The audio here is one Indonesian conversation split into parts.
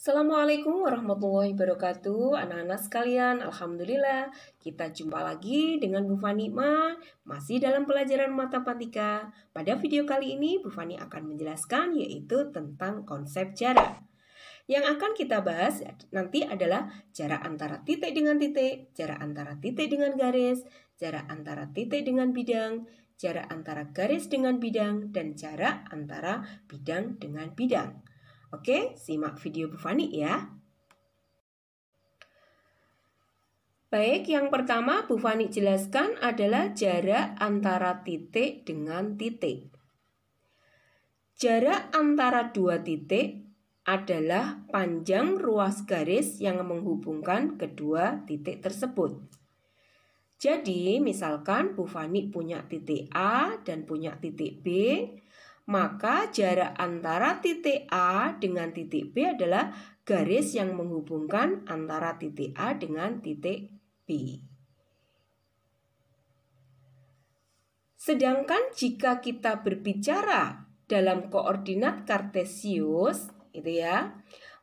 Assalamualaikum warahmatullahi wabarakatuh. Anak-anak sekalian, alhamdulillah kita jumpa lagi dengan Bu Fani masih dalam pelajaran matematika. Pada video kali ini Bu Fani akan menjelaskan yaitu tentang konsep jarak. Yang akan kita bahas nanti adalah jarak antara titik dengan titik, jarak antara titik dengan garis, jarak antara titik dengan bidang, jarak antara garis dengan bidang, dan jarak antara bidang dengan bidang. Oke, simak video Bu Fani ya. Baik, yang pertama Bu Fani jelaskan adalah jarak antara titik dengan titik. Jarak antara dua titik adalah panjang ruas garis yang menghubungkan kedua titik tersebut. Jadi, misalkan Bu Fani punya titik A dan punya titik B, maka jarak antara titik A dengan titik B adalah garis yang menghubungkan antara titik A dengan titik B. Sedangkan jika kita berbicara dalam koordinat kartesius,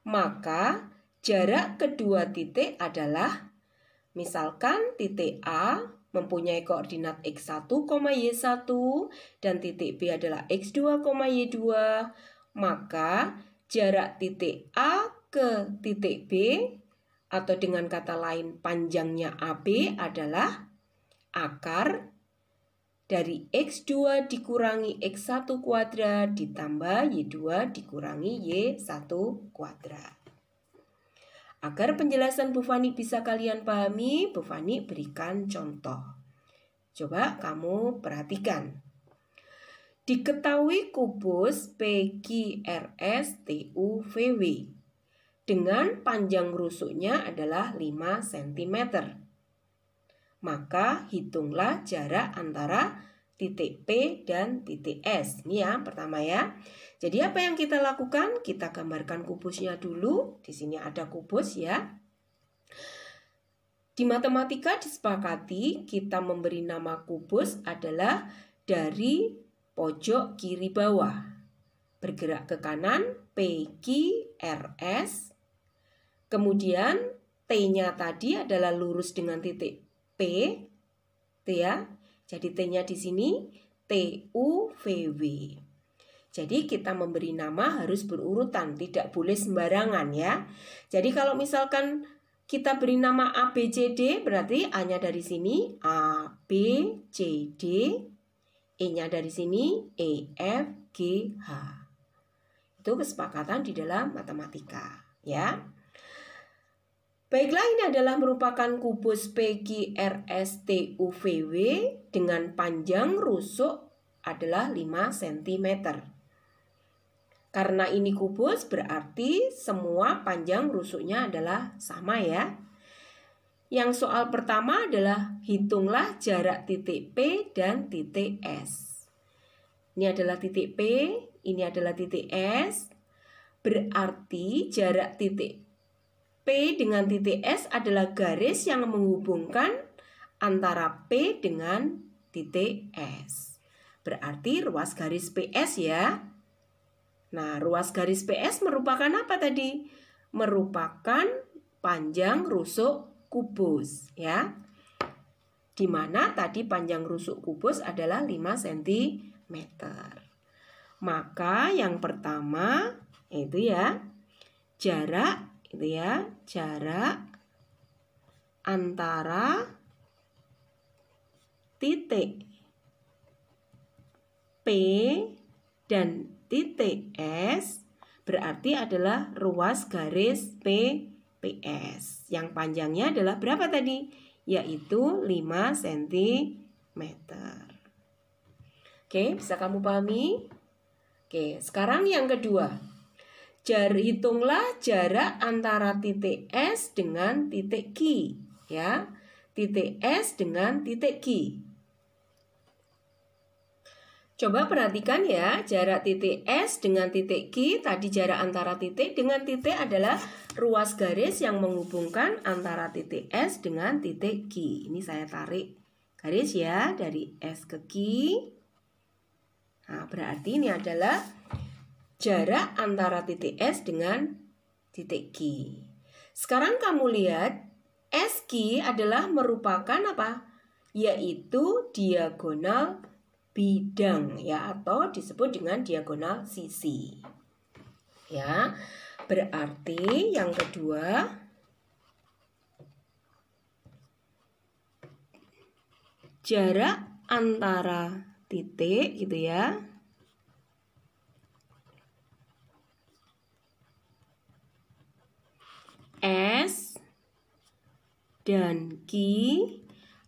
maka jarak kedua titik adalah, misalkan titik A mempunyai koordinat x1, y1 dan titik B adalah x2, y2, maka jarak titik A ke titik B atau dengan kata lain panjangnya AB adalah akar dari x2 dikurangi x1 kuadrat ditambah y2 dikurangi y1 kuadrat. Agar penjelasan Bu Fani bisa kalian pahami, Bu Fani berikan contoh. Coba kamu perhatikan. Diketahui kubus PQRS-TUVW dengan panjang rusuknya adalah 5 cm. Maka hitunglah jarak antara titik P dan titik S. Ini yang pertama ya. Jadi apa yang kita lakukan? Kita gambarkan kubusnya dulu. Di sini ada kubus ya. Di matematika disepakati kita memberi nama kubus adalah dari pojok kiri bawah. Bergerak ke kanan PQRS. Kemudian T-nya tadi adalah lurus dengan titik P. Ya. Jadi T-nya di sini TUVW. Jadi kita memberi nama harus berurutan, tidak boleh sembarangan ya. Jadi kalau misalkan kita beri nama ABCD, berarti A-nya dari sini ABCD, E-nya dari sini EFGH. Itu kesepakatan di dalam matematika ya. Baiklah, ini adalah merupakan kubus PQRS-TUVW dengan panjang rusuk adalah 5 cm. Karena ini kubus berarti semua panjang rusuknya adalah sama ya. Yang soal pertama adalah hitunglah jarak titik P dan titik S. Ini adalah titik P, ini adalah titik S. Berarti jarak titik P dengan titik S adalah garis yang menghubungkan antara P dengan titik S. Berarti ruas garis PS ya. Nah, ruas garis PS merupakan apa tadi? Merupakan panjang rusuk kubus ya. Di mana tadi panjang rusuk kubus adalah 5 cm. Maka yang pertama itu ya, jarak antara titik P dan titik S berarti adalah ruas garis PPS. Yang panjangnya adalah berapa tadi? Yaitu 5 cm. Oke, bisa kamu pahami? Oke, sekarang yang kedua. Hitunglah jarak antara titik S dengan titik Q ya. Titik S dengan titik Q. Coba perhatikan ya, jarak titik S dengan titik Q, tadi jarak antara titik dengan titik adalah ruas garis yang menghubungkan antara titik S dengan titik Q. Ini saya tarik garis ya, dari S ke Q. Nah, berarti ini adalah jarak antara titik S dengan titik Q. Sekarang kamu lihat SQ adalah merupakan apa? Yaitu diagonal bidang ya, atau disebut dengan diagonal sisi. Ya, berarti yang kedua jarak antara titik gitu ya, S dan Q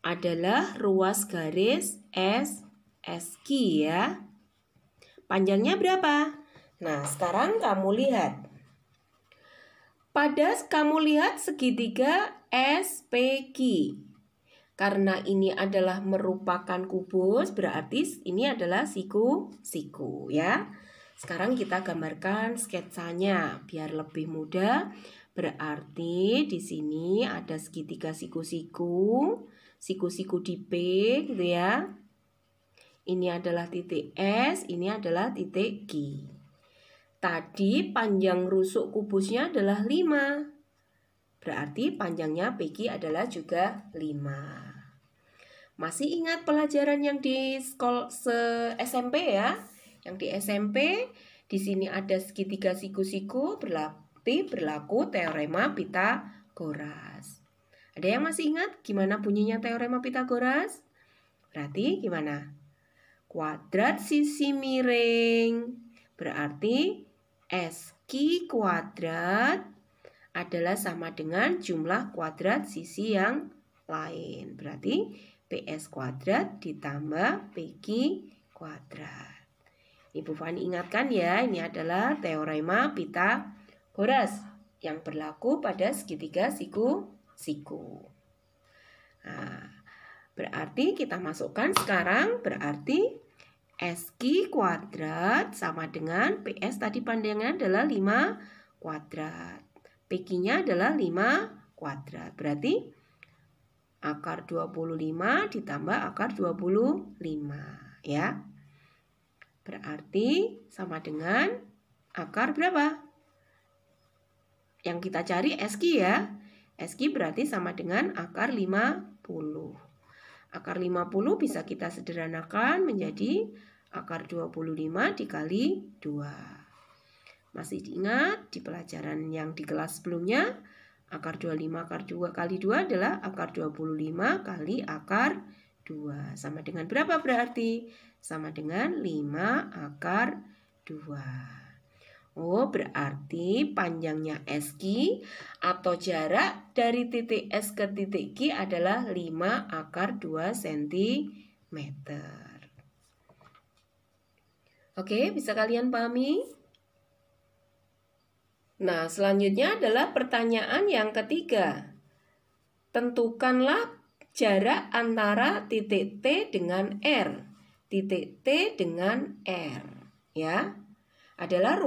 adalah ruas garis SQ ya. Panjangnya berapa? Nah, sekarang kamu lihat. Kamu lihat segitiga SPQ. Karena ini adalah merupakan kubus, berarti ini adalah siku-siku ya. Sekarang kita gambarkan sketsanya biar lebih mudah. Berarti di sini ada segitiga siku-siku di P gitu ya. Ini adalah titik S, ini adalah titik Q. Tadi panjang rusuk kubusnya adalah 5. Berarti panjangnya PQ adalah juga 5. Masih ingat pelajaran yang di SMP ya? Yang di SMP di sini ada segitiga siku-siku, berlaku teorema Pitagoras. Ada yang masih ingat gimana bunyinya teorema Pitagoras? Berarti gimana? Kuadrat sisi miring berarti SQ kuadrat adalah sama dengan jumlah kuadrat sisi yang lain. Berarti PS kuadrat ditambah PQ kuadrat. Ibu Fani ingatkan ya, ini adalah teorema Pitagoras yang berlaku pada segitiga siku-siku. Nah, berarti kita masukkan sekarang, berarti SQ kuadrat sama dengan PS tadi panjangnya adalah 5 kuadrat. PQ-nya adalah 5 kuadrat. Berarti akar 25 ditambah akar 25 ya. Berarti sama dengan akar berapa? Yang kita cari SQ ya. SQ berarti sama dengan akar 50. Akar 50 bisa kita sederhanakan menjadi akar 25 dikali 2. Masih diingat di pelajaran yang di kelas sebelumnya, akar 25 akar 2 kali 2 adalah akar 25 kali akar 2. Sama dengan berapa berarti? Sama dengan 5 akar 2. Oh, berarti panjangnya SQ atau jarak dari titik S ke titik Q adalah 5 akar 2 cm. Oke, bisa kalian pahami? Nah, selanjutnya adalah pertanyaan yang ketiga. Tentukanlah jarak antara titik T dengan R. Titik T dengan R, ya. Adalah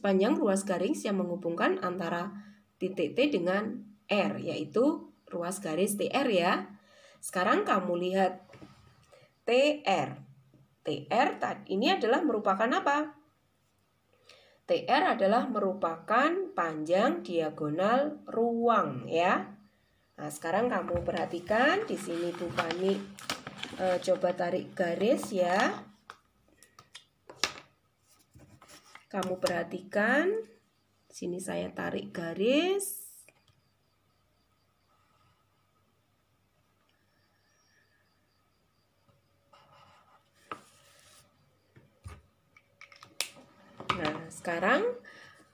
panjang ruas garis yang menghubungkan antara titik T dengan R, yaitu ruas garis TR ya. Sekarang kamu lihat TR. TR ini adalah merupakan apa? TR adalah merupakan panjang diagonal ruang ya. Nah, sekarang kamu perhatikan di sini Bu Fani coba tarik garis ya. Kamu perhatikan, sini saya tarik garis. Nah, sekarang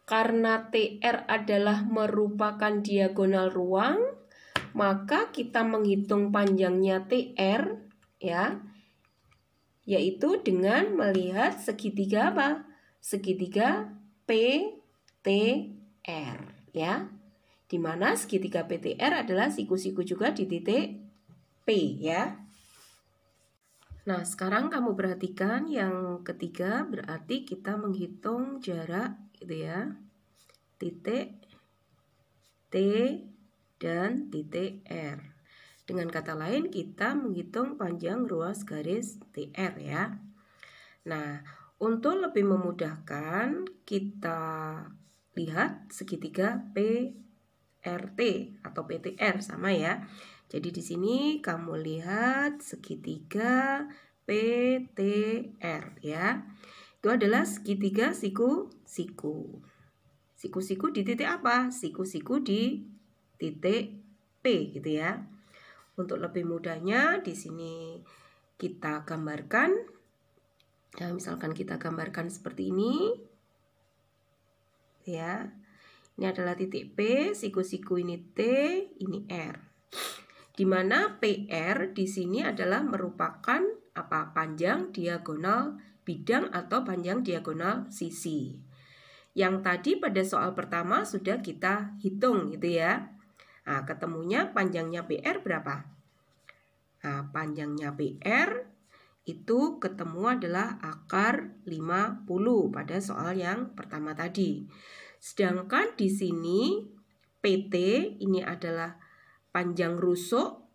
karena TR adalah merupakan diagonal ruang, maka kita menghitung panjangnya TR ya, yaitu dengan melihat segitiga apa? Segitiga PTR ya. Di mana segitiga PTR adalah siku-siku juga di titik P ya. Nah, sekarang kamu perhatikan yang ketiga, berarti kita menghitung jarak gitu ya. Titik T dan titik R. Dengan kata lain, kita menghitung panjang ruas garis TR ya. Nah, untuk lebih memudahkan, kita lihat segitiga PRT atau PTR sama ya. Jadi di sini kamu lihat segitiga PTR ya. Itu adalah segitiga siku-siku. Siku-siku di titik apa? Siku-siku di titik P gitu ya. Untuk lebih mudahnya di sini kita gambarkan. Ya, misalkan kita gambarkan seperti ini. Ya. Ini adalah titik P, siku-siku ini T, ini R. Di mana PR di sini adalah merupakan apa? Panjang diagonal bidang atau panjang diagonal sisi. Yang tadi pada soal pertama sudah kita hitung gitu ya. Nah, ketemunya panjangnya PR berapa? Nah, panjangnya PR itu ketemu adalah akar 50 pada soal yang pertama tadi. Sedangkan di sini PT ini adalah panjang rusuk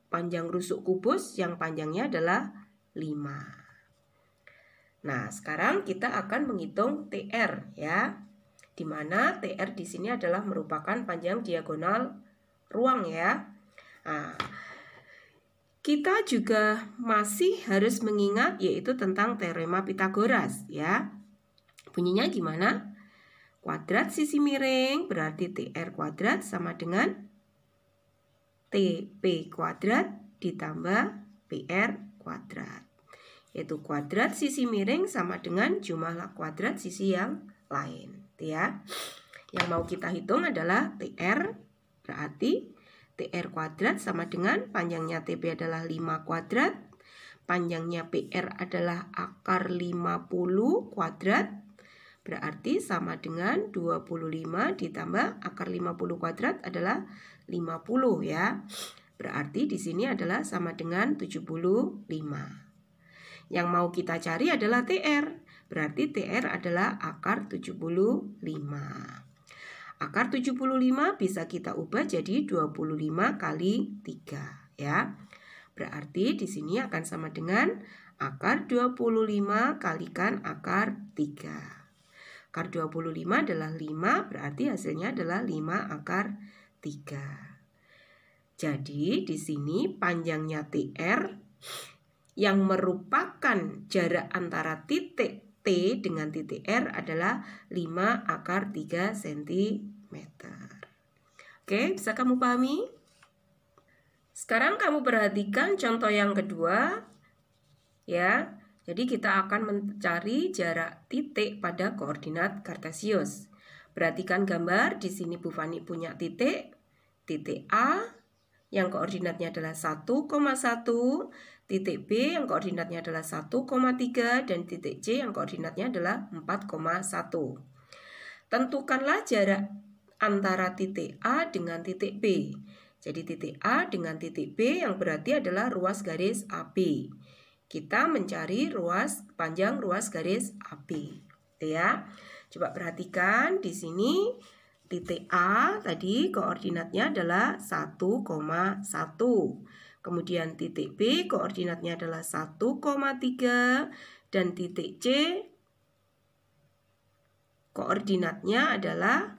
kubus yang panjangnya adalah 5. Nah, sekarang kita akan menghitung TR ya. Di mana TR di sini adalah merupakan panjang diagonal ruang ya. Nah, kita juga masih harus mengingat yaitu tentang teorema Pythagoras ya. Bunyinya gimana? Kuadrat sisi miring berarti TR kuadrat sama dengan TP kuadrat ditambah PR kuadrat. Yaitu kuadrat sisi miring sama dengan jumlah kuadrat sisi yang lain ya. Yang mau kita hitung adalah TR, berarti TR kuadrat sama dengan panjangnya TP adalah 5 kuadrat, panjangnya PR adalah akar 50 kuadrat, berarti sama dengan 25 ditambah akar 50 kuadrat adalah 50 ya. Berarti di sini adalah sama dengan 75. Yang mau kita cari adalah TR. Berarti TR adalah akar 75. Akar 75 bisa kita ubah jadi 25 kali 3 ya. Berarti di sini akan sama dengan akar 25 kalikan akar 3. Akar 25 adalah 5, berarti hasilnya adalah 5 akar 3. Jadi di sini panjangnya TR yang merupakan jarak antara titik T dengan titik R adalah 5 akar 3 cm. Oke, bisa kamu pahami? Sekarang kamu perhatikan contoh yang kedua. Ya, jadi kita akan mencari jarak titik pada koordinat Kartesius. Perhatikan gambar, di sini Bu Fani punya titik A yang koordinatnya adalah 1,1, titik B yang koordinatnya adalah 1,3 dan titik C yang koordinatnya adalah 4,1. Tentukanlah jarak antara titik A dengan titik B. Jadi titik A dengan titik B yang berarti adalah ruas garis AB. Kita mencari panjang ruas garis AB. Ya. Coba perhatikan di sini titik A tadi koordinatnya adalah 1,1. Kemudian titik B koordinatnya adalah 1,3 dan titik C koordinatnya adalah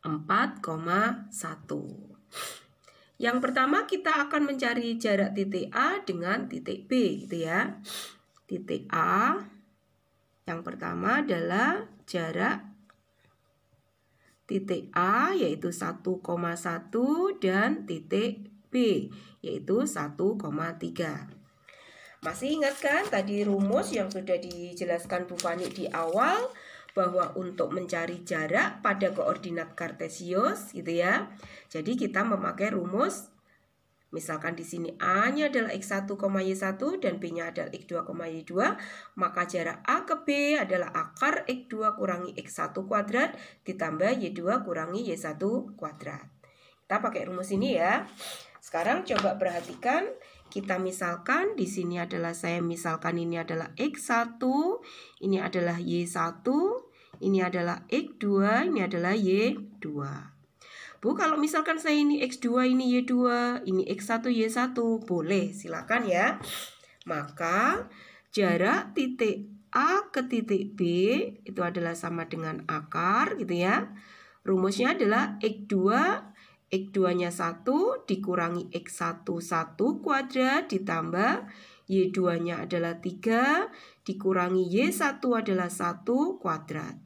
4,1. Yang pertama kita akan mencari jarak titik A dengan titik B gitu ya. Titik A yang pertama adalah jarak titik A yaitu 1,1 dan titik B yaitu 1,3. Masih ingat kan tadi rumus yang sudah dijelaskan Bu Fani di awal bahwa untuk mencari jarak pada koordinat Kartesius gitu ya. Jadi kita memakai rumus misalkan di sini A-nya adalah X1, Y1 dan B-nya adalah X2, Y2, maka jarak A ke B adalah akar X2 kurangi X1 kuadrat ditambah Y2 kurangi Y1 kuadrat. Kita pakai rumus ini ya. Sekarang coba perhatikan, kita misalkan di sini adalah misalkan ini adalah X1, ini adalah Y1, ini adalah X2, ini adalah Y2. Bu, kalau misalkan saya ini X2, ini Y2, ini X1, Y1, boleh, silakan ya. Maka jarak titik A ke titik B itu adalah sama dengan akar gitu ya. Rumusnya adalah X2, X2-nya 1 dikurangi X1 1 kuadrat ditambah Y2-nya adalah 3 dikurangi Y1 adalah 1 kuadrat.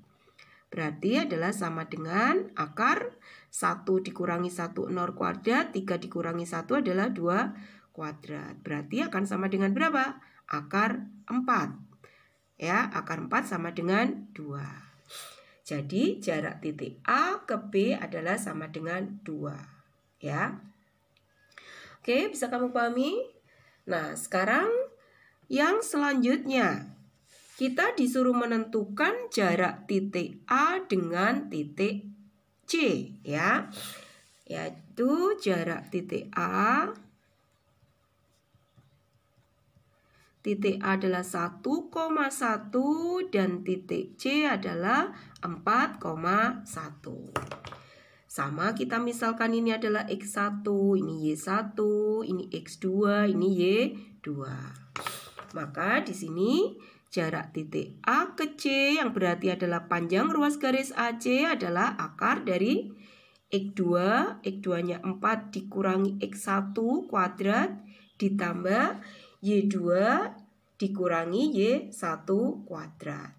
Berarti adalah sama dengan akar 1 dikurangi 1 0 kuadrat, 3 dikurangi 1 adalah 2 kuadrat. Berarti akan sama dengan berapa? Akar 4. Ya, akar 4 sama dengan 2. Jadi jarak titik A ke B adalah sama dengan 2. Ya. Oke, bisa kamu pahami? Nah, sekarang yang selanjutnya kita disuruh menentukan jarak titik A dengan titik C, ya. Yaitu jarak titik A adalah 1,1 dan titik C adalah 4,1. Sama kita misalkan ini adalah X1, ini Y1, ini X2, ini Y2. Maka di sini jarak titik A ke C yang berarti adalah panjang ruas garis AC adalah akar dari X2, X2-nya 4 dikurangi X1 kuadrat ditambah Y2 dikurangi Y1 kuadrat.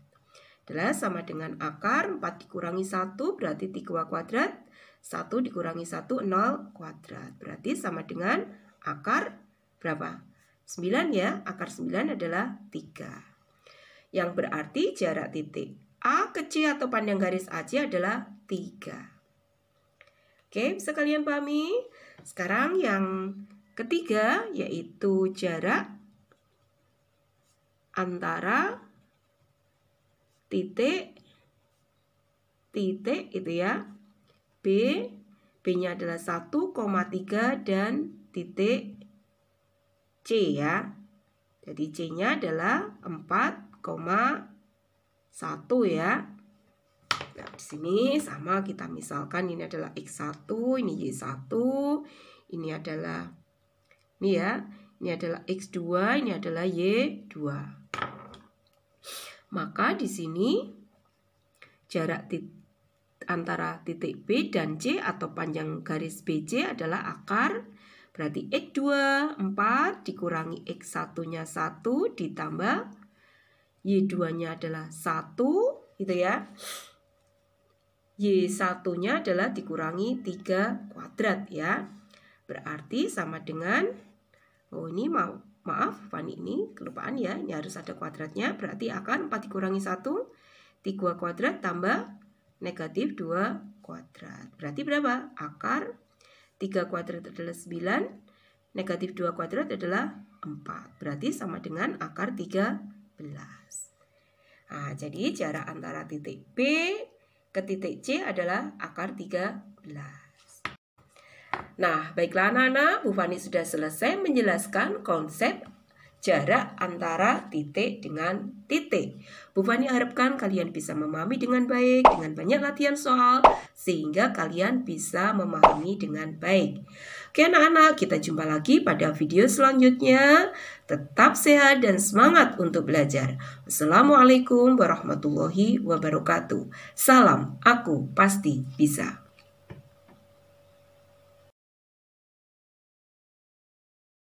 Adalah sama dengan akar 4 dikurangi 1 berarti 3 kuadrat. 1 dikurangi 1 0 kuadrat. Berarti sama dengan akar berapa? 9 ya. Akar 9 adalah 3. Yang berarti jarak titik A ke C atau panjang garis AC adalah 3. Oke, bisa kalian pahami? Sekarang yang ketiga yaitu jarak antara titik itu ya. B-nya adalah 1,3 dan titik C ya. Jadi C-nya adalah 4,1 ya. Nah, di sini sama kita misalkan ini adalah X1, ini Y1, ini adalah ini adalah X2, ini adalah Y2. Maka di sini jarak antara titik B dan C atau panjang garis BC adalah akar. Berarti X2 4 dikurangi X1-nya 1 ditambah Y2-nya adalah 1 gitu ya. Y1-nya adalah dikurangi 3 kuadrat ya. Berarti sama dengan ini maaf Fani ini kelupaan ya. Ini harus ada kuadratnya. Berarti akar 4 dikurangi 1 3 kuadrat tambah negatif 2 kuadrat. Berarti berapa? Akar 3 kuadrat adalah 9, negatif 2 kuadrat adalah 4. Berarti sama dengan akar 13. Nah, jadi jarak antara titik B ke titik C adalah akar 13. Nah, baiklah anak-anak, Bu Fani sudah selesai menjelaskan konsep jarak antara titik dengan titik. Bu Fani harapkan kalian bisa memahami dengan baik, dengan banyak latihan soal, sehingga kalian bisa memahami dengan baik. Oke anak-anak, kita jumpa lagi pada video selanjutnya. Tetap sehat dan semangat untuk belajar. Wassalamualaikum warahmatullahi wabarakatuh. Salam, aku pasti bisa.